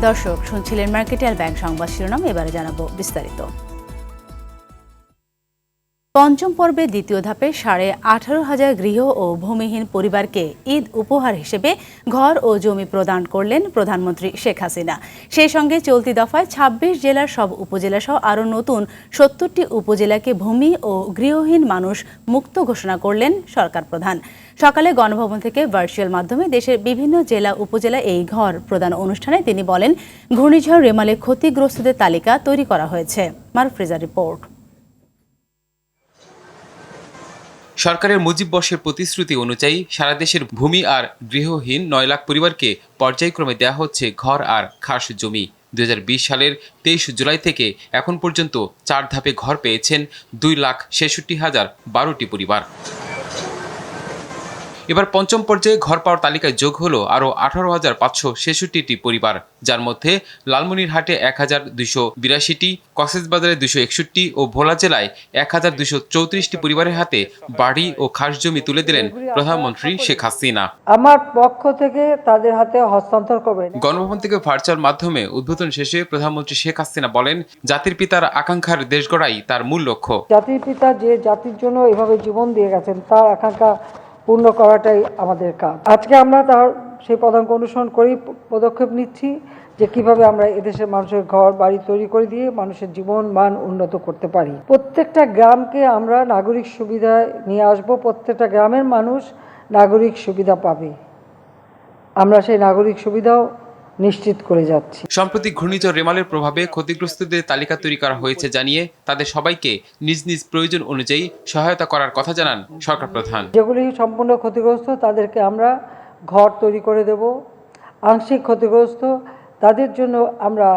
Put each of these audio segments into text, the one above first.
দর্শক শুনছিলেন মার্কেটিয়াল ব্যাংক সংবাদ শিরোনাম, এবারে জানাবো বিস্তারিত। পঞ্চম পর্বে দ্বিতীয় ধাপে 18,500 গৃহ ও ভূমিহীন পরিবারকে ঈদ উপহার হিসেবে ঘর ও জমি প্রদান করলেন প্রধানমন্ত্রী শেখ হাসিনা। সেই সঙ্গে চলতি দফায় 26 জেলার সব উপজেলা সহ আরও নতুন 70টি উপজেলাকে ভূমি ও গৃহহীন মানুষ মুক্ত ঘোষণা করলেন সরকার প্রধান। সকালে গণভবন থেকে ভার্চুয়াল মাধ্যমে দেশের বিভিন্ন জেলা উপজেলা এই ঘর প্রদান অনুষ্ঠানে তিনি বলেন, ঘূর্ণিঝড় রেমালে ক্ষতিগ্রস্তদের তালিকা তৈরি করা হয়েছে। মারুফ রিপোর্ট। সরকারের মুজিব বর্ষের প্রতিশ্রুতি অনুযায়ী সারা দেশের ভূমি আর গৃহহীন 9 লাখ পরিবারকে পর্যায়ক্রমে দেওয়া হচ্ছে ঘর আর খাস জমি। 2020 সালের 23 জুলাই থেকে এখন পর্যন্ত 4 ধাপে ঘর পেয়েছেন 2,66,012টি পরিবার। এবার পঞ্চম পর্যায়ে ঘর পাওয়ার তালিকায় যোগ হলো আরও 18,566টি পরিবার, যার মধ্যে লালমনিরহাটে 1,282টি, কক্সবাজারে 261 ও ভোলা জেলায় 1,234টি পরিবারের হাতে বাড়ি ও খাস জমি তুলে দিলেন প্রধানমন্ত্রী শেখ হাসিনা। আমার পক্ষ থেকে তাদের হাতে হস্তান্তর করবেন। গণভবন থেকে ভার্চুয়াল মাধ্যমে উদ্বোধন শেষে প্রধানমন্ত্রী শেখ হাসিনা বলেন, জাতির পিতার আকাঙ্ক্ষার দেশ গড়াই তার মূল লক্ষ্য। জাতির পিতা যে জাতির জন্য এভাবে জীবন দিয়ে গেছেন, তার আকাঙ্ক্ষা পূর্ণ করাটাই আমাদের কাজ। আজকে আমরা তার সেই পদাঙ্ক অনুসরণ করেই পদক্ষেপ নিচ্ছি যে কিভাবে আমরা এদেশের মানুষের ঘর বাড়ি তৈরি করে দিয়ে মানুষের জীবন মান উন্নত করতে পারি। প্রত্যেকটা গ্রামকে আমরা নাগরিক সুবিধায় নিয়ে আসব, প্রত্যেকটা গ্রামের মানুষ নাগরিক সুবিধা পাবে। আমরা সেই নাগরিক সুবিধাও নিশ্চিত করে যাচ্ছি। সম্প্রতি ঘূর্ণিঝড় রেমালের প্রভাবে ক্ষতিগ্রস্তদের তালিকা তৈরি করা হয়েছে জানিয়ে তাদের সবাইকে নিজ নিজ প্রয়োজন অনুযায়ী সহায়তা করার কথা জানান সরকার প্রধান। যেগুলি সম্পূর্ণ ক্ষতিগ্রস্ত তাদেরকে আমরা ঘর তৈরি করে দেব, আংশিক ক্ষতিগ্রস্ত তাদের জন্য আমরা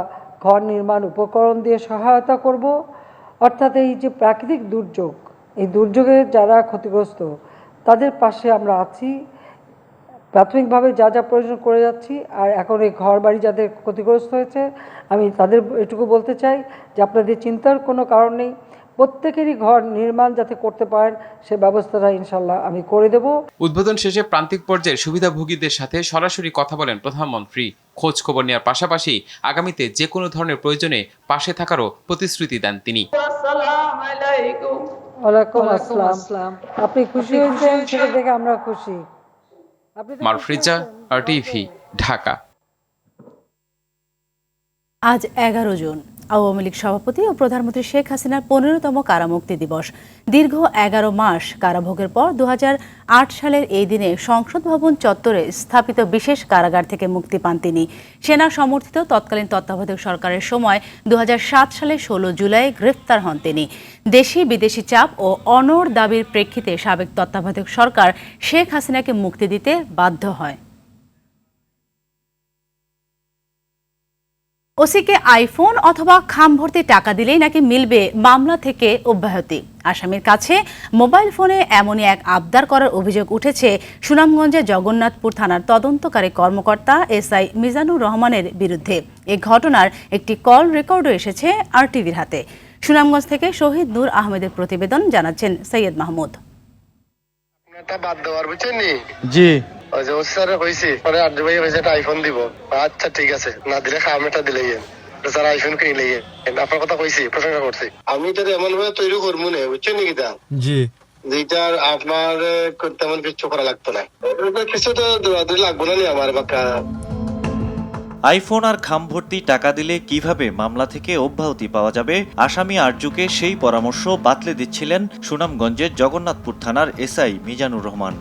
ঘর নির্মাণ উপকরণ দিয়ে সহায়তা করব। অর্থাৎ এই যে প্রাকৃতিক দুর্যোগ, এই দুর্যোগে যারা ক্ষতিগ্রস্ত তাদের পাশে আমরা আছি, প্রাথমিকভাবে যা যা প্রয়োজন করে যাচ্ছি। আর এখন এই ঘর বাড়ি যাদের ক্ষতিগ্রস্ত হয়েছে, আমি তাদের এটুকু বলতে চাই যে আপনাদের চিন্তার কোনো কারণ নেই, প্রত্যেকেরই ঘর নির্মাণ যাতে করতে পারেন সে ব্যবস্থাটা ইনশাল্লাহ আমি করে দেব। উদ্বোধন শেষে প্রান্তিক পর্যায়ে সুবিধাভোগীদের সাথে সরাসরি কথা বলেন প্রধানমন্ত্রী। খোঁজ খবর নেওয়ার পাশাপাশি আগামীতে যে কোনো ধরনের প্রয়োজনে পাশে থাকারও প্রতিশ্রুতি দেন তিনি। ওয়ালাইকুম আসসালাম। আপনি খুশি হয়েছেন, সেটা দেখে আমরা খুশি। মারুফ, RTV, ঢাকা। আজ 11 জুন আওয়ামী লীগ সভাপতি ও প্রধানমন্ত্রী শেখ হাসিনার 15তম কারামুক্তি দিবস। দীর্ঘ 11 মাস কারাভোগের পর 2008 সালের এই দিনে সংসদ ভবন চত্বরে স্থাপিত বিশেষ কারাগার থেকে মুক্তি পান তিনি। সেনা সমর্থিত তৎকালীন তত্ত্বাবধায়ক সরকারের সময় 2007 সালের 16 জুলাই গ্রেফতার হন তিনি। দেশি বিদেশি চাপ ও অনড় দাবির প্রেক্ষিতে সাবেক তত্ত্বাবধায়ক সরকার শেখ হাসিনাকে মুক্তি দিতে বাধ্য হয়। ওসিকে আইফোন অথবা খাম ভর্তি টাকা দিলেই নাকি মিলবে মামলা থেকে অব্যাহতি। আসামির কাছে মোবাইল ফোনে এমনই এক আবদার করার অভিযোগ উঠেছে সুনামগঞ্জের জগন্নাথপুর থানার তদন্তকারী কর্মকর্তা SI মিজানুর রহমানের বিরুদ্ধে। এ ঘটনার একটি কল রেকর্ডও এসেছে RTVর হাতে। সুনামগঞ্জ থেকে শহীদ নূর আহমেদের প্রতিবেদন, জানাচ্ছেন সৈয়দ মাহমুদ। জি আইফোন দিব, আচ্ছা ঠিক আছে, না দিলে খামটা দিলেই স্যার আইফোন কিনলে আপনার কথা কইছি, প্রশংসা করছি। আমি তো এমন ভাবে তৈরি করবো না, বুঝছেন নাকি? জি, যেটার আপনার তেমন কিছু করা লাগতো না, কিছু তো দৌড়াদৌড়ি লাগবো না আমার বাক্কা। আইফোন আর খাম ভর্তি টাকা দিলে কিভাবে মামলা থেকে অব্যাহতি পাওয়া যাবে, আসামি আরজুকে সেই পরামর্শ বাতলে দিচ্ছিলেন সুনামগঞ্জের জগন্নাথপুর থানার SI মিজানুর রহমান।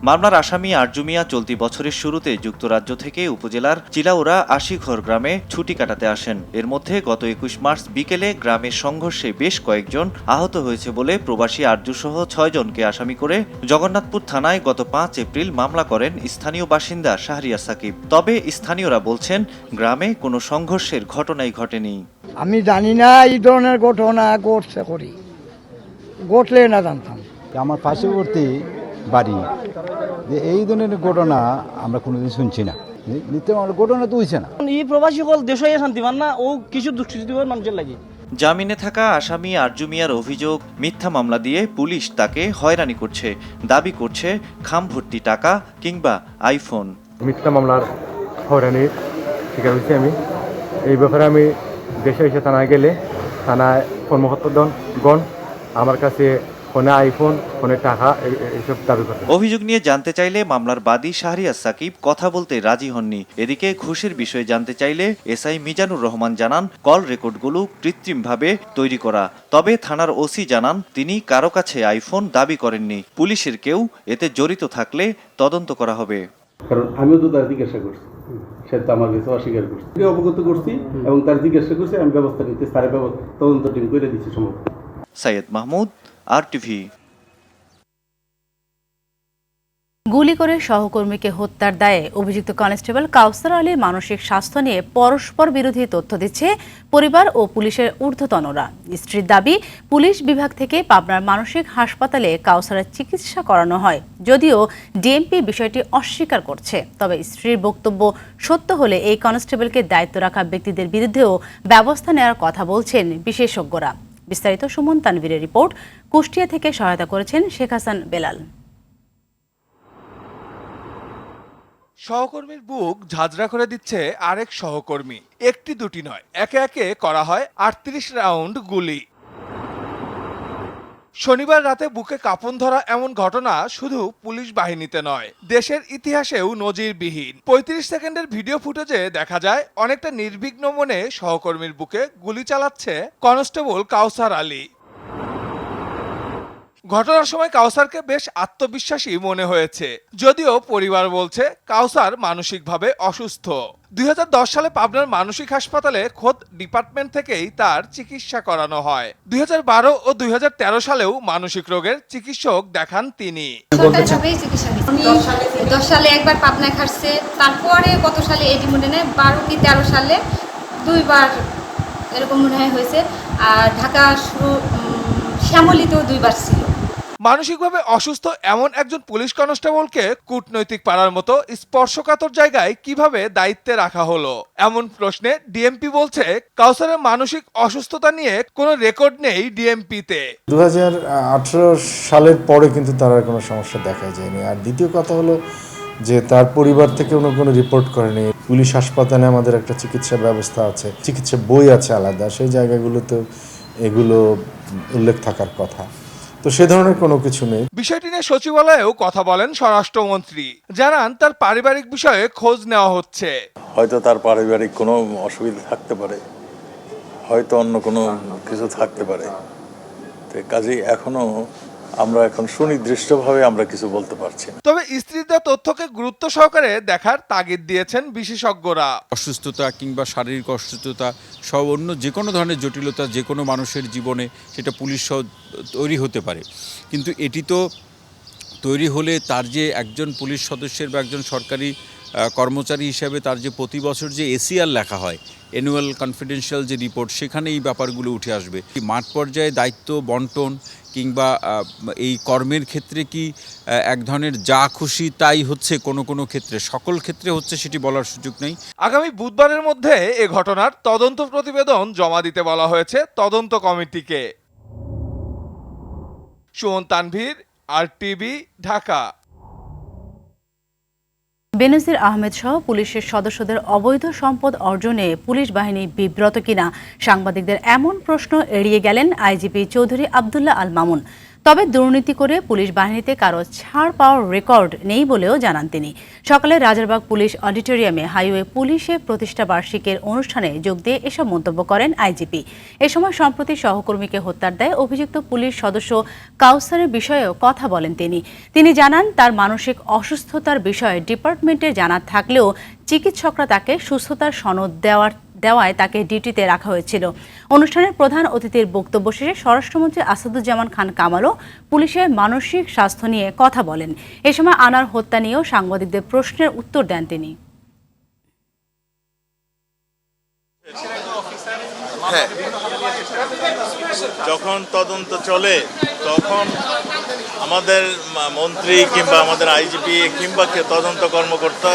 মামলার আসামি আরজু মিয়া চলতি বছরের শুরুতে যুক্তরাজ্য থেকে উপজেলার চিলাউড়া আশিঘর গ্রামে ছুটি কাটাতে আসেন। এর মধ্যে গত 21 মার্চ বিকেলে গ্রামের সংঘর্ষে বেশ কয়েকজন আহত হয়েছে বলে প্রবাসী আরজু সহ 6 জনকে আসামি করে জগন্নাথপুর থানায় গত 5 এপ্রিল মামলা করেন স্থানীয় বাসিন্দা শাহরিয়া সাকিব। তবে স্থানীয়রা বলছেন গ্রামে কোনো সংঘর্ষের ঘটনাই ঘটেনি। আমি জানি না এই ধরনের ঘটনা ঘটলে না জানতাম। আমার পার্শ্ববর্তী বাড়ি যে এই ধরনের ঘটনা আমরা কোনোদিন শুনছি না, নিত্য ঘটনা তো হইছে না। এই প্রবাসী হল দেশে শান্তি মান না, ও কিছু দুষ্কৃতি মানুষের লাগে। জামিনে থাকা আসামি আরজু মিয়ার অভিযোগ, মিথ্যা মামলা দিয়ে পুলিশ তাকে হয়রানি করছে, দাবি করছে খাম ভর্তি টাকা কিংবা আইফোন। মিথ্যা মামলার হয়রানির শিকার হয়েছি আমি। এই ব্যাপারে আমি দেশে এসে থানায় গেলে থানায় কর্মকর্তাগণ আমার কাছে ফোনে আইফোন, ফোনে টাকা এইসব দাবি করে। অভিযোগ নিয়ে জানতে চাইলে মামলার বাদী শাহরিয়ার সাকিব কথা বলতে রাজি হননি। এদিকে ঘুষের বিষয়ে জানতে চাইলে এসআই মিজানুর রহমান জানান কল রেকর্ডগুলো কৃত্রিমভাবে তৈরি করা। তবে থানার ওসি জানান তিনি কারো কাছে আইফোন দাবি করেননি। পুলিশের কেউ এতে জড়িত থাকলে তদন্ত করা হবে। কারণ আমিও তো তার জিজ্ঞাসা করছি, সে তো আমার কাছে অস্বীকার করছে। অবগত করছি এবং তার জিজ্ঞাসা করছি, আমি ব্যবস্থা নিতে স্যারের তদন্ত টিম করে দিচ্ছি সম্ভব। সৈয়দ মাহমুদ, RTV। গুলি করে সহকর্মীকে হত্যার দায়ে অভিযুক্ত কনস্টেবল কাউসার আলীর মানসিক স্বাস্থ্য নিয়ে পরস্পর বিরোধী তথ্য দিচ্ছে পরিবার ও পুলিশের ঊর্ধ্বতনরা। স্ত্রীর দাবি, পুলিশ বিভাগ থেকে পাবনার মানসিক হাসপাতালে কাউসারের চিকিৎসা করানো হয়, যদিও ডিএমপি বিষয়টি অস্বীকার করছে। তবে স্ত্রীর বক্তব্য সত্য হলে এই কনস্টেবলকে দায়িত্ব রাখা ব্যক্তিদের বিরুদ্ধেও ব্যবস্থা নেওয়ার কথা বলছেন বিশেষজ্ঞরা। বিস্তারিত সুমন তানভীরের রিপোর্ট। কুষ্টিয়া থেকে সহায়তা করেছেন শেখ হাসান বেলাল। সহকর্মীর বুক ঝাঁঝরা করে দিচ্ছে আরেক সহকর্মী। একটি দুটি নয়, একে একে করা হয় 38 রাউন্ড গুলি। শনিবার রাতে বুকে কাঁপন ধরা এমন ঘটনা শুধু পুলিশ বাহিনীতে নয়, দেশের ইতিহাসেও নজিরবিহীন। 35 সেকেন্ডের ভিডিও ফুটেজে দেখা যায় অনেকটা নির্বিঘ্ন মনে সহকর্মীর বুকে গুলি চালাচ্ছে কনস্টেবল কাউসার আলী। ঘটনার সময় কাউসারকে বেশ আত্মবিশ্বাসী মনে হয়েছে, যদিও পরিবার বলছে কাউসার মানসিকভাবে অসুস্থ। 2010 সালে পাবনার মানসিক হাসপাতালে খোদ ডিপার্টমেন্ট থেকেই তার চিকিৎসা করানো হয়। 2012 ও 2013 সালেও মানসিক রোগের চিকিৎসক দেখান তিনি। 10 সালে একবার পাবনায় খাটছে, তারপরে কত সালে এটি মনে নেয় 12 কি 13 সালে দুইবার এরকম মনে হয়েছে, আর ঢাকা শ্যামলীতেও 2বার ছিল। মানসিকভাবে অসুস্থ এমন একজন পুলিশ কনস্টেবলকে কূটনৈতিক পাড়ার মতো স্পর্শকাতর জায়গায় কিভাবে দায়িত্বে রাখা হলো, এমন প্রশ্নে ডিএমপি বলছে কাউসারের মানসিক অসুস্থতা নিয়ে কোনো রেকর্ড নেই ডিএমপিতে। 2018 সালের পরে কিন্তু তার আর কোনো সমস্যা দেখা যায়নি। আর দ্বিতীয় কথা হলো যে তার পরিবার থেকে কোনো রিপোর্ট করেনি। পুলিশ হাসপাতালে আমাদের একটা চিকিৎসা ব্যবস্থা আছে, চিকিৎসা বই আছে আলাদা, সেই জায়গাগুলোতে এগুলো উল্লেখ থাকার কথা। তো সে ধরনের কোনো কিছু নেই। বিষয়টি নিয়ে সচিবালয়েও কথা বলেন স্বরাষ্ট্রমন্ত্রী, জানান তার পারিবারিক বিষয়ে খোঁজ নেওয়া হচ্ছে। হয়তো তার পারিবারিক কোনো অসুবিধা থাকতে পারে, হয়তো অন্য কোনো কিছু থাকতে পারে। কাজেই এখনো আমরা সুনির্দিষ্টভাবে আমরা কিছু বলতে পারছি না। তবে স্ত্রীর দেওয়া তথ্যকে গুরুত্ব সহকারে দেখার তাগিদ দিয়েছেন বিশেষজ্ঞরা। অসুস্থতা কিংবা শারীরিক অসুস্থতা সব অন্য যে কোনো ধরনের জটিলতা যে কোনো মানুষের জীবনে সেটা পুলিশ সহ তৈরি হতে পারে, কিন্তু এটি তো তৈরি হলে তার যে একজন পুলিশ সদস্যের বা একজন সরকারি কর্মচারী হিসাবে তার যে প্রতি বছর যে এসিআর লেখা হয়, অ্যানুয়াল কনফিডেন্সিয়াল যে রিপোর্ট, সেখানে এই ব্যাপারগুলো উঠে আসবে। মাঠ পর্যায়ে দায়িত্ব বন্টন কিংবা এই কর্মের ক্ষেত্রে কি এক ধরনের যা খুশি তাই হচ্ছে, কোনো ক্ষেত্রে সকল ক্ষেত্রে হচ্ছে সেটি বলার সুযোগ নেই। আগামী বুধবারের মধ্যে এ ঘটনার তদন্ত প্রতিবেদন জমা দিতে বলা হয়েছে তদন্ত কমিটিকে। সুমন তানভীর, RTV, ঢাকা। বেনজির আহমেদ সহ পুলিশের সদস্যদের অবৈধ সম্পদ অর্জনে পুলিশ বাহিনী বিব্রত কিনা সাংবাদিকদের এমন প্রশ্ন এড়িয়ে গেলেন আইজিপি চৌধুরী আব্দুল্লাহ আল মামুন। তবে দুর্নীতি করে পুলিশ বাহিনীতে কারো ছাড় পাওয়ার রেকর্ড নেই বলেও জানান তিনি। সকালে রাজারবাগ পুলিশ অডিটোরিয়ামে হাইওয়ে পুলিশের প্রতিষ্ঠা বার্ষিকীর অনুষ্ঠানে যোগ দিয়ে এসব মন্তব্য করেন আইজিপি। এ সময় সম্প্রতি সহকর্মীকে হত্যার দায়ে অভিযুক্ত পুলিশ সদস্য কাউসারের বিষয়েও কথা বলেন তিনি জানান তার মানসিক অসুস্থতার বিষয়ে ডিপার্টমেন্টের জানা থাকলেও চিকিৎসকরা তাকে সুস্থতার সনদ দেওয়ায় তাকে ডিউটিতে রাখা হয়েছিল। অনুষ্ঠানের প্রধান অতিথির বক্তব্য শেষে স্বরাষ্ট্রমন্ত্রী আসাদুজ্জামান খান কামালও পুলিশের মানসিক স্বাস্থ্য নিয়ে কথা বলেন। এ সময় আনার হত্যা নিয়েও সাংবাদিকদের প্রশ্নের উত্তর দেন তিনি। যখন তদন্ত চলে তখন আমাদের মন্ত্রী কিংবা আমাদের আইজিপি কিংবা তদন্ত কর্মকর্তা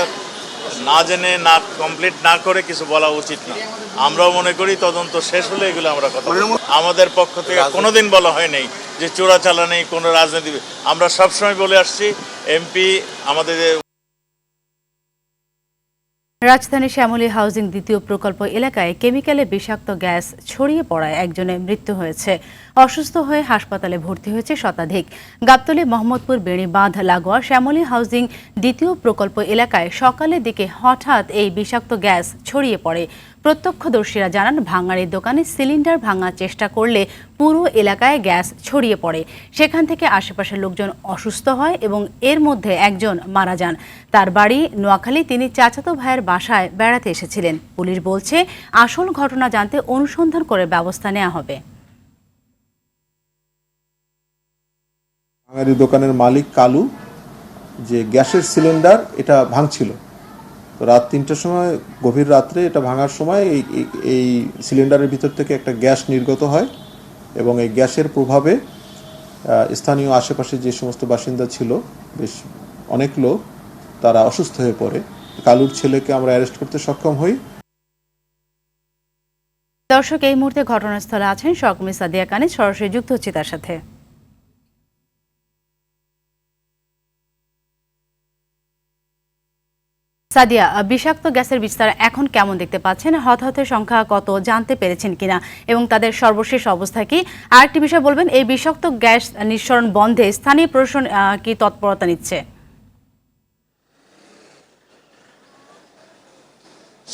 না জেনে না কমপ্লিট না করে কিছু বলা উচিত না। আমরাও মনে করি তদন্ত শেষ হলে এগুলো আমরা কথা বলবো। আমাদের পক্ষ থেকে কোনোদিন বলা হয় নাই যে চোরাচালানি কোনো রাজনীতি। আমরা সবসময় বলে আসছি এমপি আমাদের রাজধানীর শ্যামলী হাউজিং দ্বিতীয় প্রকল্প এলাকায় কেমিক্যালে বিষাক্ত গ্যাস ছড়িয়ে পড়ায় একজনের মৃত্যু হয়েছে। অসুস্থ হয়ে হাসপাতালে ভর্তি হয়েছে শতাধিক। গাবতলী মোহাম্মদপুর বেড়ি বাঁধ লাগোয়া শ্যামলী হাউজিং দ্বিতীয় প্রকল্প এলাকায় সকালের দিকে হঠাৎ এই বিষাক্ত গ্যাস ছড়িয়ে পড়ে। প্রত্যক্ষদর্শীরা জানান, ভাঙাড়ির দোকানে সিলিন্ডার ভাঙার চেষ্টা করলে পুরো এলাকায় গ্যাস ছড়িয়ে পড়ে। সেখান থেকে আশেপাশের লোকজন অসুস্থ হয় এবং এর মধ্যে একজন মারা যান। তার বাড়ি নোয়াখালী, তিনি চাচাতো ভাইয়ের বাসায় বেড়াতে এসেছিলেন। পুলিশ বলছে, আসল ঘটনা জানতে অনুসন্ধান করে ব্যবস্থা নেওয়া হবে। ভাঙাড়ি দোকানের মালিক কালু যে গ্যাসের সিলিন্ডার এটা ভাঙছিল, তো রাত ৩টার সময়, গভীর রাত্রে এটা ভাঙার সময় এই সিলিন্ডারের ভিতর থেকে একটা গ্যাস নির্গত হয় এবং এই গ্যাসের প্রভাবে স্থানীয় আশেপাশে যে সমস্ত বাসিন্দা ছিল, বেশ অনেক লোক, তারা অসুস্থ হয়ে পড়ে। কালুর ছেলেকে আমরা অ্যারেস্ট করতে সক্ষম হই। দর্শক, এই মুহূর্তে ঘটনাস্থলে আছেন সহকর্মী সাদিয়া কানিজ, সরাসরি যুক্ত হচ্ছে তার সাথে। সাদিয়া, বিষাক্ত গ্যাসের বিস্তার এখন কেমন দেখতে পাচ্ছেন? হতাহতের সংখ্যা কত জানতে পেরেছেন কিনা এবং তাদের সর্বশেষ অবস্থা কি? আরেকটি বিষয় বলবেন, এই বিষাক্ত গ্যাস নিঃসরণ বন্ধে স্থানীয় প্রশাসন কি তৎপরতা নিচ্ছে?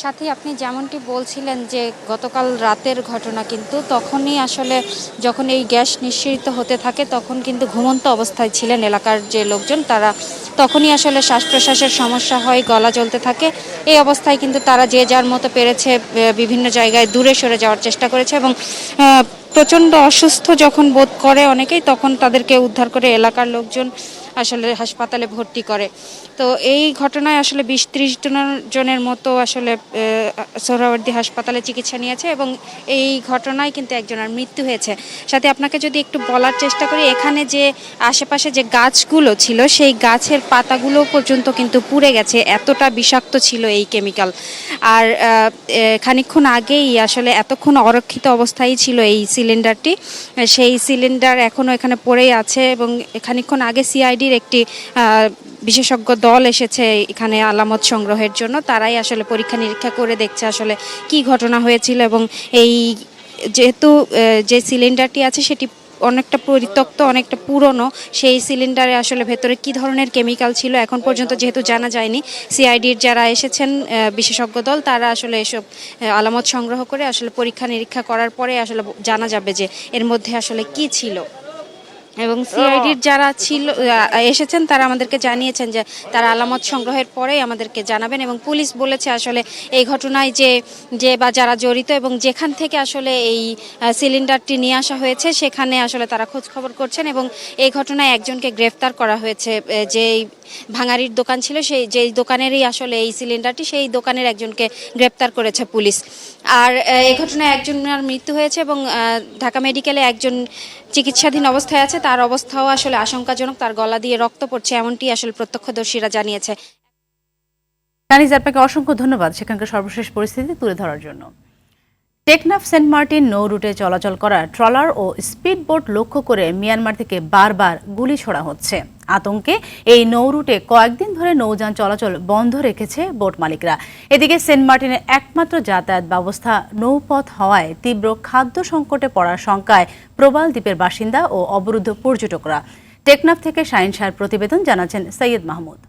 সাথে আপনি যেমনটি বলছিলেন যে গতকাল রাতের ঘটনা, কিন্তু তখনই আসলে যখন এই গ্যাস নিঃসরিত হতে থাকে তখন কিন্তু ঘুমন্ত অবস্থায় ছিলেন এলাকার যে লোকজন, তারা তখনই আসলে শ্বাস প্রশ্বাসের সমস্যা হয়, গলা জ্বলতে থাকে। এই অবস্থায় কিন্তু তারা যে যার মতো পেরেছে বিভিন্ন জায়গায় দূরে সরে যাওয়ার চেষ্টা করেছে এবং প্রচণ্ড অসুস্থ যখন বোধ করে অনেকেই, তখন তাদেরকে উদ্ধার করে এলাকার লোকজন আসলে হাসপাতালে ভর্তি করে। তো এই ঘটনায় আসলে 20-30 জনের মতো আসলে সোহরাওয়ার্দী হাসপাতালে চিকিৎসা নিয়েছে এবং এই ঘটনায় কিন্তু একজনের মৃত্যু হয়েছে। সাথে আপনাকে যদি একটু বলার চেষ্টা করি, এখানে যে আশেপাশে যে গাছগুলো ছিল সেই গাছের পাতাগুলো পর্যন্ত কিন্তু পুড়ে গেছে, এতটা বিষাক্ত ছিল এই কেমিক্যাল। আর খানিকক্ষণ আগেই আসলে এতক্ষণ অরক্ষিত অবস্থায় ছিল এই সিলিন্ডারটি, সেই সিলিন্ডার এখনও এখানে পড়েই আছে এবং খানিকক্ষণ আগে সিআইডির একটি বিশেষজ্ঞ দল এসেছে এখানে আলামত সংগ্রহের জন্য। তারাই আসলে পরীক্ষা নিরীক্ষা করে দেখছে আসলে কি ঘটনা হয়েছিল এবং এই যেহেতু যে সিলিন্ডারটি আছে সেটি অনেকটা পরিত্যক্ত, অনেকটা পুরনো, সেই সিলিন্ডারে আসলে ভেতরে কি ধরনের কেমিক্যাল ছিল এখন পর্যন্ত যেহেতু জানা যায়নি। সিআইডির যারা এসেছেন বিশেষজ্ঞ দল, তারা আসলে এসব আলামত সংগ্রহ করে আসলে পরীক্ষা নিরীক্ষা করার পরে আসলে জানা যাবে যে এর মধ্যে আসলে কি ছিল। এবং সিআইডির যারা এসেছেন তারা আমাদেরকে জানিয়েছেন যে তারা আলামত সংগ্রহের পরেই আমাদেরকে জানাবেন এবং পুলিশ বলেছে আসলে এই ঘটনায় যে বা যারা জড়িত এবং যেখান থেকে আসলে এই সিলিন্ডারটি নিয়ে আসা হয়েছে সেখানে আসলে তারা খোঁজ খবর করছেন এবং এই ঘটনায় একজনকে গ্রেফতার করা হয়েছে। যে ভাঙাড়ির দোকান ছিল, সেই যেই দোকানেরই আসলে এই সিলিন্ডারটি, সেই দোকানের একজনকে গ্রেফতার করেছে পুলিশ। আর এই ঘটনায় একজনের মৃত্যু হয়েছে এবং ঢাকা মেডিকেলে একজন চিকিৎসাধীন অবস্থায় আছে, তার অবস্থাও আসলে আশঙ্কাজনক, তার গলা দিয়ে রক্ত পড়ছে, এমনটি আসলে প্রত্যক্ষদর্শীরা জানিয়েছে। কানিজ, আপনাকে অসংখ্য ধন্যবাদ সেখানকার সর্বশেষ পরিস্থিতি তুলে ধরার জন্য। টেকনাফ সেন্ট মার্টিন নৌ রুটে চলাচল করা ট্রলার ও স্পিড বোট লক্ষ্য করে মিয়ানমার থেকে বারবার গুলি ছোড়া হচ্ছে। আতঙ্কে এই নৌ রুটে কয়েকদিন ধরে নৌযান চলাচল বন্ধ রেখেছে বোট মালিকরা। এদিকে সেন্ট মার্টিনের একমাত্র যাতায়াত ব্যবস্থা নৌপথ হওয়ায় তীব্র খাদ্য সংকটে পড়ার শঙ্কায় প্রবাল দ্বীপের বাসিন্দা ও অবরুদ্ধ পর্যটকরা। টেকনাফ থেকে শাহিন শাহর প্রতিবেদন, জানাচ্ছেন সৈয়দ মাহমুদ।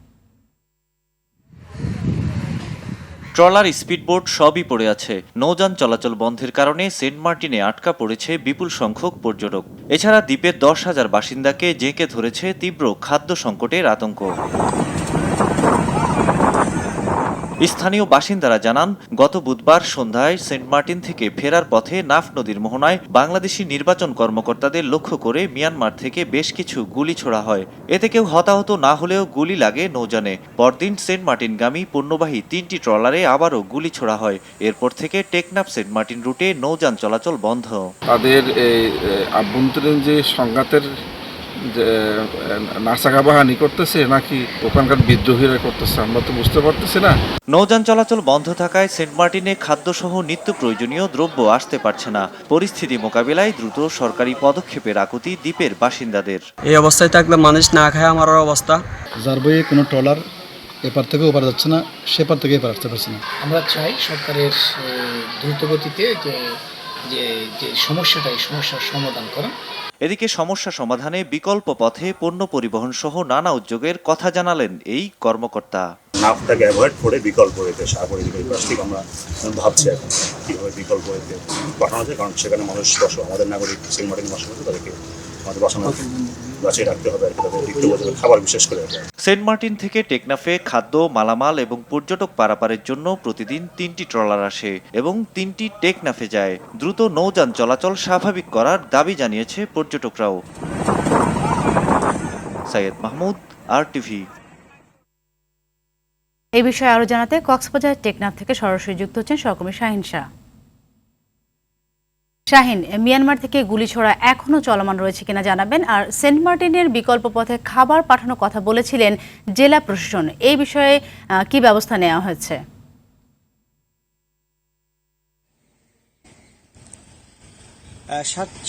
ট্রলার, স্পিডবোট সবই পড়ে আছে। নৌযান চলাচল বন্ধের কারণে সেন্ট মার্টিনে আটকা পড়েছে বিপুল সংখ্যক পর্যটক। এছাড়া দ্বীপের 10,000 বাসিন্দাকে জেঁকে ধরেছে তীব্র খাদ্য সংকটের আতঙ্ক। স্থানীয় বাসিন্দারা জানান, গত বুধবার সন্ধ্যায় সেন্ট মার্টিন থেকে ফেরার পথে নাফ নদীর মোহনায় বাংলাদেশি নির্বাচন কর্মকর্তাদের লক্ষ্য করে মিয়ানমার থেকে বেশ কিছু গুলি ছোড়া হয়। এতে কেউ হতাহত না হলেও গুলি লাগে নৌযানে। পরদিন সেন্ট মার্টিনগামী পণ্যবাহী 3টি ট্রলারে আবারও গুলি ছোড়া হয়। এরপর থেকে টেকনাফ সেন্ট মার্টিন রুটে নৌযান চলাচল বন্ধ। তাদের এই আভ্যন্তরীণ যে সংঘাতের নাসাগাবাহানি করতেছে নাকি ওখানকার বিদ্রোহীরা করতেছে আমরা তো বুঝতে পারতেছি না। নৌযান চলাচল বন্ধ থাকায় সেন্ট মার্টিনে খাদ্যসহ নিত্য প্রয়োজনীয় দ্রব্য আসতে পারছে না। পরিস্থিতি মোকাবিলায় দ্রুত সরকারি পদক্ষেপের আকুতি দ্বীপের বাসিন্দাদের। এই অবস্থায় থাকলে মানুষ না খায় আমার অবস্থা। যার বইয়ে কোনো ট্রলার এপার থেকে ওপার যাচ্ছে না, সেপার থেকে এপার আসতে পারছে না। আমরা চাই সরকারের দ্রুতগতিতে যে সমস্যাটা, এই সমস্যার সমাধান করা। এদিকে সমস্যা সমাধানে বিকল্প পথে পণ্য পরিবহন সহ নানা উদ্যোগের কথা জানালেন এই কর্মকর্তা। নাফটাকে অ্যাভয়েড করে বিকল্প রেতে সারপরিবাহী প্লাস্টিক আমরা ভাবছি এখন কীভাবে বিকল্প রেতে পাঠানো যায়, কারণ সেখানে মানুষ আমাদের নাগরিক সেন্ট মার্টিন বাসা তাদেরকে আমাদের বাসানো বাঁচিয়ে রাখতে হবে আর কি, তাদের নিত্যপ্রয়োজনীয় খাবার বিশেষ করে। সেন্ট মার্টিন থেকে টেকনাফে খাদ্য, মালামাল এবং পর্যটক পারাপারের জন্য প্রতিদিন 3টি ট্রলার আসে এবং 3টি টেকনাফে যায়। দ্রুত নৌযান চলাচল স্বাভাবিক করার দাবি জানিয়েছে পর্যটকরাও। সৈয়দ মাহমুদ, RTV। এই বিষয়ে আরো জানাতে কক্সবাজার টেকনাফ থেকে সরাসরি যুক্ত হচ্ছেন সহকর্মী শাহিন শাহ। শাহিন, মিয়ানমার থেকে গুলি ছোড়া এখনো চলমান রয়েছে কিনা জানাবেন, আর সেন্ট মার্টিনের বিকল্প পথে খাবার পাঠানোর কথা বলেছিলেন জেলা প্রশাসন, এই বিষয়ে কি ব্যবস্থা নেওয়া হয়েছে?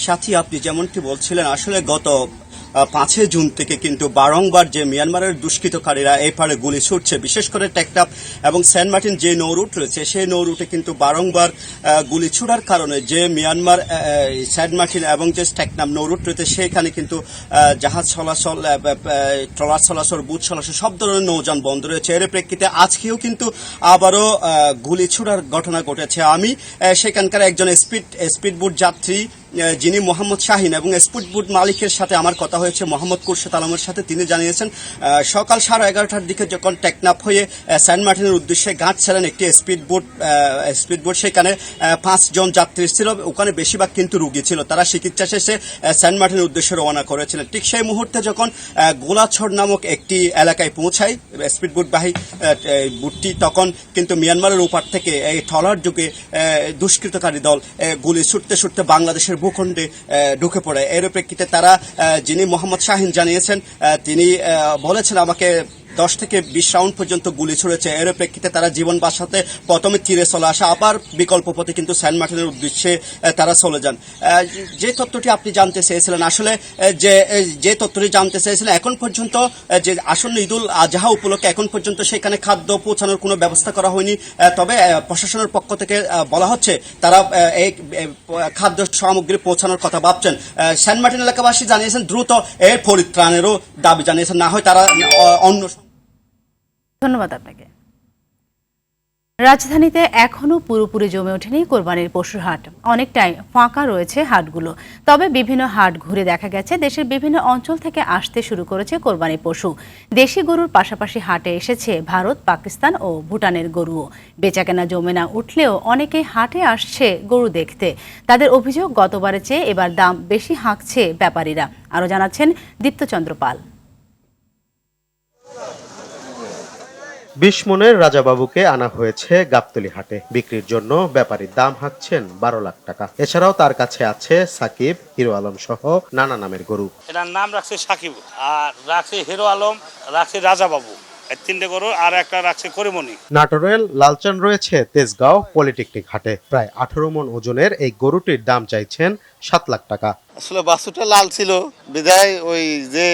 সাথী, আপনি যেমনটি বলছিলেন, আসলে গত 5 জুন থেকে কিন্তু বারংবার যে মিয়ানমারের দুষ্কৃতকারীরা এই পারে গুলি ছুটছে, বিশেষ করে টেকনাফ এবং সেন্ট মার্টিন যে নৌ রুট রয়েছে সেই নৌ রুটে কিন্তু বারংবার গুলি ছোড়ার কারণে যে মিয়ানমার সেন্ট মার্টিন এবং যে টেকনাফ নৌ রুট রয়েছে সেখানে কিন্তু জাহাজ চলাচল, ট্রলার চলাচল, বুট চলাচল সব ধরনের নৌযান বন্ধ রয়েছে। এর প্রেক্ষিতে আজকেও কিন্তু আবারও গুলি ছোড়ার ঘটনা ঘটেছে। আমি সেখানকার একজন স্পিডবোট যাত্রী যিনি মোহাম্মদ শাহিন এবং স্পিডবোট মালিকের সাথে আমার কথা হয়েছে, মোহাম্মদ কুরশেদ আলমের সাথে। তিনি জানিয়েছেন সকাল 11:30টার দিকে যখন টেকনাফ হয়ে সেন্ট মার্টিনের উদ্দেশ্যে ঘাট ছেড়েন একটি স্পিডবোট, সেখানে 5 জন যাত্রী ছিল, ওখানে বেশিরভাগ কিন্তু রুগী ছিল। তারা চিকিৎসা শেষে সেন্ট মার্টিনের উদ্দেশ্যে রওনা করেছিলেন। ঠিক সেই মুহূর্তে যখন গোলাছড় নামক একটি এলাকায় পৌঁছায় স্পিডবোটবাহী বুটটি, তখন কিন্তু মিয়ানমারের ওপার থেকে এই ট্রলার যুগে দুষ্কৃতকারী দল গুলি ছুটতে ছুটতে বাংলাদেশের ভূখণ্ডে ঢুকে পড়ে। এর প্রেক্ষিতে তারা, যিনি মোহাম্মদ শাহিন জানিয়েছেন, তিনি বলেছেন আমাকে 10 থেকে 20 রাউন্ড পর্যন্ত গুলি ছুড়েছে। এর প্রেক্ষিতে তারা জীবন বাঁচাতে প্রথমে তীরে চলে আসে, আবার বিকল্প পথে কিন্তু সেন্ট মার্টিনের উদ্দেশ্যে তারা চলে যান। যে তথ্যটি আপনি জানতে চেয়েছিলেন, আসলে যে তথ্যটি জানতে চেয়েছিলেন, এখন পর্যন্ত যে আসন্ন ঈদুল আজহা উপলক্ষে এখন পর্যন্ত সেখানে খাদ্য পৌঁছানোর কোনো ব্যবস্থা করা হয়নি। তবে প্রশাসনের পক্ষ থেকে বলা হচ্ছে তারা এই খাদ্য সামগ্রী পৌঁছানোর কথা ভাবছেন। সেন্ট মার্টিন এলাকাবাসী জানিয়েছেন দ্রুত এর পরিত্রাণেরও দাবি জানিয়েছেন, না হয় তারা অন্য। ধন্যবাদ আপনাকে। রাজধানীতে এখনো পুরোপুরি জমে ওঠেনি কোরবানির পশুর হাট, অনেকটাই ফাঁকা রয়েছে হাটগুলো। তবে বিভিন্ন হাট ঘুরে দেখা গেছে দেশের বিভিন্ন অঞ্চল থেকে আসতে শুরু করেছে কোরবানির পশু। দেশি গরুর পাশাপাশি হাটে এসেছে ভারত, পাকিস্তান ও ভুটানের গরুও। বেচাকেনা জমে না উঠলেও অনেকেই হাটে আসছে গরু দেখতে। তাদের অভিযোগ, গতবারের চেয়ে এবার দাম বেশি হাঁকছে ব্যাপারীরা। আরও জানাচ্ছেন দীপ্তচন্দ্র পাল। 20 মনের রাজাবাবুকে আনা হয়েছে গাবতলী হাটে। বিক্রির জন্য ব্যাপারীর দাম হাঁকছেন 12 লাখ টাকা। এছাড়াও তার কাছে আছে সাকিব, হিরো আলম সহ নানা নামের গরু। এটার নাম রাখছে সাকিব, আর রাখছে হিরো আলম, রাখছে রাজাবাবু, এই 3টে গরু, আর একটা রাখছে করিমনি। নাটোরের লালচান রয়েছে তেজগাঁও পলিটেকনিক হাটে। প্রায় 18 মন ওজনের এই গরুটির দাম চাইছেন 7 লাখ টাকা। আসলে বাছুরটা লাল ছিল বিধায় ওই যে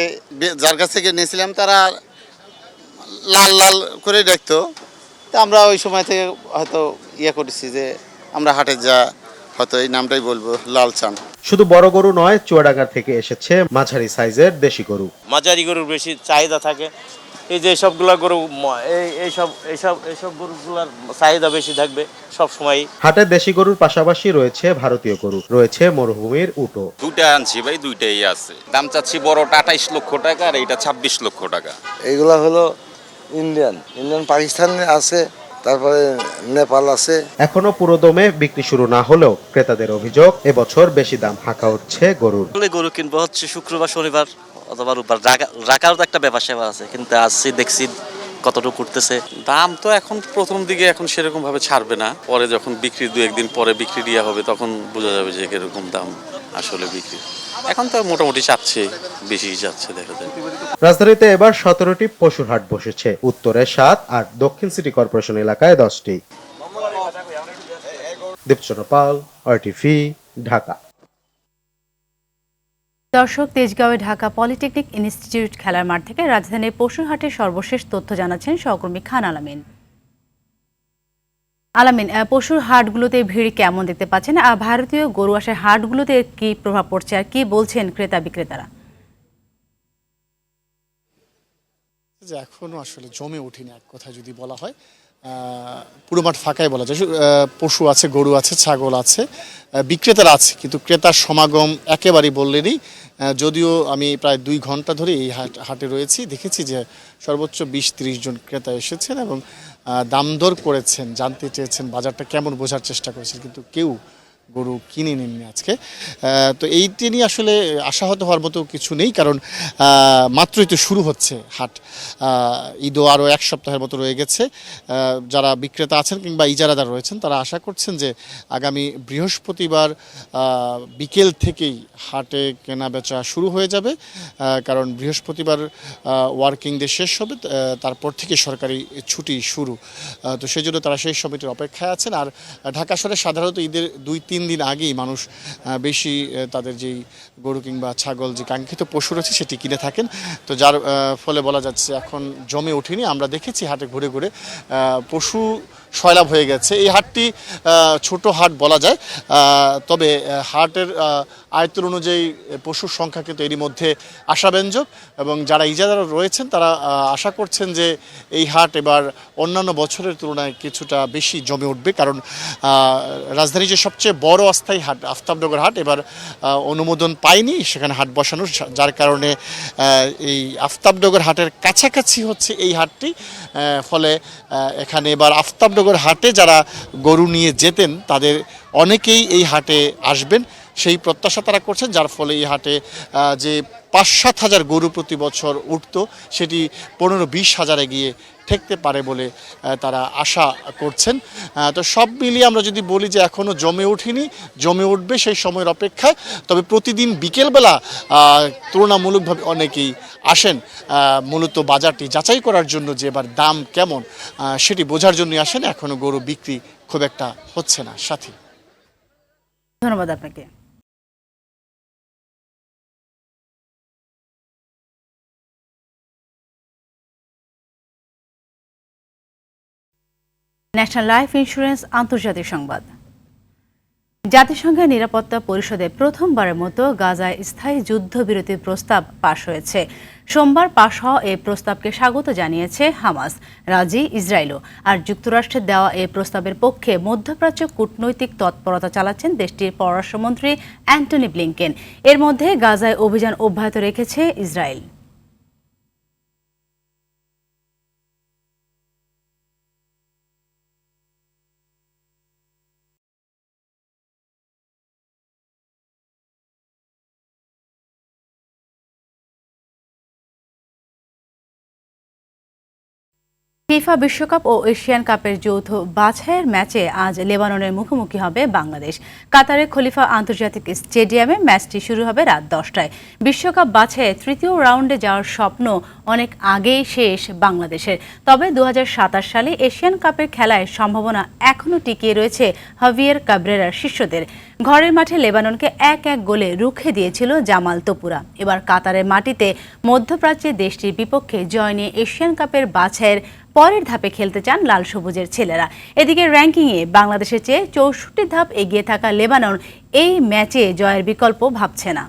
যার কাছ থেকে নিয়েছিলাম তারা লাল লাল করে দেখতো, তা আমরা ওই সময় থেকে হয়তো করেছি যে আমরা হাটে যা হয়তো এই নামটাই বলবো, লালচান। শুধু বড় গরু নয়, চুয়াডাঙ্গা থেকে এসেছে মাঝারি সাইজের দেশি গরু। মাঝারি গরুর বেশি চাহিদা থাকে, এই যে সবগুলা গরু, এইসব গরুগুলার চাহিদা বেশি থাকবে সব সময়। হাটে দেশি গরুর পাশাপাশি রয়েছে ভারতীয় গরু, রয়েছে মরুভূমির উটো। দুটা আনছি ভাই, দুইটাই আছে। দাম চাচ্ছি বড়টা 28 লক্ষ টাকা আর এইটা 26 লক্ষ টাকা। এইগুলা হলো ইন্ডিয়ান পাকিস্তান আছে, তারপরে নেপাল আছে। এখনো পুরোদমে বিক্রি শুরু না হলেও ক্রেতাদের অভিযোগ, এবছর বেশি দাম হাঁকা উঠছে গরুর। গরু কিনবো হচ্ছে শুক্রবার, শনিবার অথবা রোববার, রাখারও তো একটা ব্যাপার সেবা আছে, কিন্তু আসছি দেখছি কতটুকু করতেছে। দাম তো এখন প্রথম দিকে এখন সেরকম ভাবে ছাড়বে না, পরে যখন বিক্রি 2-1 দিন পরে বিক্রি দিয়া হবে তখন বোঝা যাবে যে কিরকম দাম আসলে বিক্রি। এখন তো মোটামুটি চাচ্ছে, বেশি যাচ্ছে দেখা যায়। রাজধানীতে এবার 17টি পশুর হাট বসেছে, উত্তরে 7 আর দক্ষিণ সিটি কর্পোরেশন এলাকায় 10টি। দীপচন্দ্র পাল, RTV, ঢাকা। দর্শক, তেজগাঁওয়ে ঢাকা পলিটেকনিক ইনস্টিটিউট খেলার মাঠ থেকে রাজধানীর পশুহাটের সর্বশেষ তথ্য জানাচ্ছেন সহকর্মী খান আলামিন। পশুর হাটগুলোতে ভিড় কেমন দেখতে পাচ্ছেন? আর ভারতীয় গরু আসার হাটগুলোতে কি প্রভাব পড়ছে আর কি বলছেন ক্রেতা বিক্রেতারা? এখনো আসলে জমে ওঠেনি এক কথা যদি বলা হয়, পুরো মাঠ ফাঁকাই বলা যায়। পশু আছে, গরু আছে, ছাগল আছে, বিক্রেতারা আছে, কিন্তু ক্রেতার সমাগম একেবারেই বললেনই। যদিও আমি প্রায় 2 ঘন্টা ধরে এই হাটে রয়েছি, দেখেছি যে সর্বোচ্চ 20-30 জন ক্রেতা এসেছেন এবং দামদর করেছেন, জানতে চেয়েছেন, বাজারটা কেমন বোঝার চেষ্টা করেছেন, কিন্তু কেউ গরু কিনে নেননি আজকে। তো এইটি নিয়ে আসলে আশাহত হওয়ার মতো কিছু নেই, কারণ মাত্রই তো শুরু হচ্ছে হাট। ঈদও আরও 1 সপ্তাহের মতো রয়ে গেছে। যারা বিক্রেতা আছেন কিংবা ইজারাদার রয়েছেন তারা আশা করছেন যে আগামী বৃহস্পতিবার বিকেল থেকেই হাটে কেনা বেচা শুরু হয়ে যাবে, কারণ বৃহস্পতিবার ওয়ার্কিং ডে শেষ হবে, তারপর থেকে সরকারি ছুটি শুরু। তো সেই জন্য তারা সেই সময়টির অপেক্ষায় আছেন। আর ঢাকা শহরে সাধারণত ঈদের 2-3 দিন আগেই মানুষ বেশি তাদের যেই গরু কিংবা ছাগল যে কাঙ্ক্ষিত পশু রয়েছে সেটি কিনে থাকেন। তো যার ফলে বলা যাচ্ছে এখন জমে ওঠেনি। আমরা দেখেছি হাটে ঘুরে ঘুরে পশু সয়লাভ হয়ে গেছে। এই হাটটি ছোট হাট বলা যায়, তবে হাটের আয়তন অনুযায়ী পশুর সংখ্যা কিন্তু এরই মধ্যে আশাব্যঞ্জক, এবং যারা ইজারাদার রয়েছেন তারা আশা করছেন যে এই হাট এবার অন্যান্য বছরের তুলনায় কিছুটা বেশি জমে উঠবে, কারণ রাজধানীর যে সবচেয়ে বড় অস্থায়ী হাট আফতাবনগর হাট এবার অনুমোদন পায়নি সেখানে হাট বসানোর, যার কারণে এই আফতাবনগর হাটের কাছাকাছি হচ্ছে এই হাটটি। ফলে এখানে এবার আফতাবনগর হাটে যারা গরু নিয়ে যেতেন তাদের অনেকেই এই হাটে আসবেন সেই প্রত্যাশা তারা করছেন, যার ফলে এই হাটে যে 5-7 হাজার গরু প্রতি বছর উঠত সেটি 15-20 হাজারে গিয়ে ঠেকতে পারে বলে তারা আশা করছেন। তো সব মিলিয়ে আমরা যদি বলি যে এখনও জমে ওঠেনি, জমে উঠবে সেই সময়ের অপেক্ষায়। তবে প্রতিদিন বিকেলবেলা তুলনামূলকভাবে অনেকেই আসেন মূলত বাজারটি যাচাই করার জন্য যে এবার দাম কেমন সেটি বোঝার জন্যই আসেন। এখনও গরু বিক্রি খুব একটা হচ্ছে না। সাথী, ধন্যবাদ আপনাকে। ন্যাশনাল লাইফ ইন্স্যুরেন্স আন্তর্জাতিক সংবাদ। জাতিসংঘের নিরাপত্তা পরিষদে প্রথমবারের মতো গাজায় স্থায়ী যুদ্ধবিরতির প্রস্তাব পাশ হয়েছে। সোমবার পাশ হওয়া এই প্রস্তাবকে স্বাগত জানিয়েছে হামাস, রাজি ইসরায়েলও। আর যুক্তরাষ্ট্রের দেওয়া এই প্রস্তাবের পক্ষে মধ্যপ্রাচ্য কূটনৈতিক তৎপরতা চালাচ্ছেন দেশটির পররাষ্ট্রমন্ত্রী অ্যান্টনি ব্লিংকেন। এর মধ্যে গাজায় অভিযান অব্যাহত রেখেছে ইসরায়েল। ফিফা বিশ্বকাপ ও এশিয়ান কাপের যৌথ বাছাইয়ের ম্যাচে আজ লেবাননের মুখোমুখি হবে বাংলাদেশ। কাতারের খলিফা আন্তর্জাতিক স্টেডিয়ামে ম্যাচটি শুরু হবে রাত 10টায়। বিশ্বকাপ বাছাইয়ে 3য় রাউন্ডে যাওয়ার স্বপ্ন অনেক আগেই শেষ বাংলাদেশের। তবে 2027 সালে এশিয়ান কাপের খেলায় সম্ভাবনা এখনও টিকিয়ে রয়েছে হাভিয়ের কাবরেরার শিষ্যদের। ঘরের মাঠে লেবাননকে 1-1 গোলে রুখে দিয়েছিল জামাল তোপুরা। এবার কাতারের মাটিতে মধ্যপ্রাচ্যের দেশটির বিপক্ষে জয় নিয়ে এশিয়ান কাপের বাছাইয়ের পরের ধাপে খেলতে চান লাল সবুজের ছেলেরা। এদিকে র্যাঙ্কিংয়ে বাংলাদেশের চেয়ে 64 ধাপ এগিয়ে থাকা লেবানন এই ম্যাচে জয়ের বিকল্প ভাবছে না।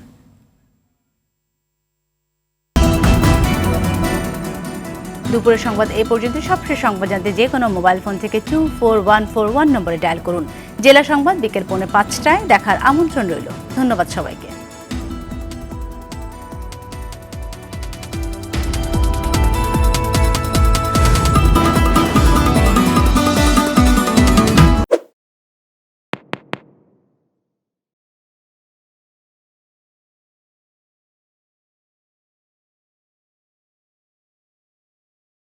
দুপুরের সংবাদ এই পর্যন্ত। সবশেষ সংবাদ জানতে যে কোনো মোবাইল ফোন থেকে 24141 নম্বরে ডায়াল করুন। জেলা সংবাদ বিকেল 5:45টায় দেখার আমন্ত্রণ রইল। ধন্যবাদ সবাইকে।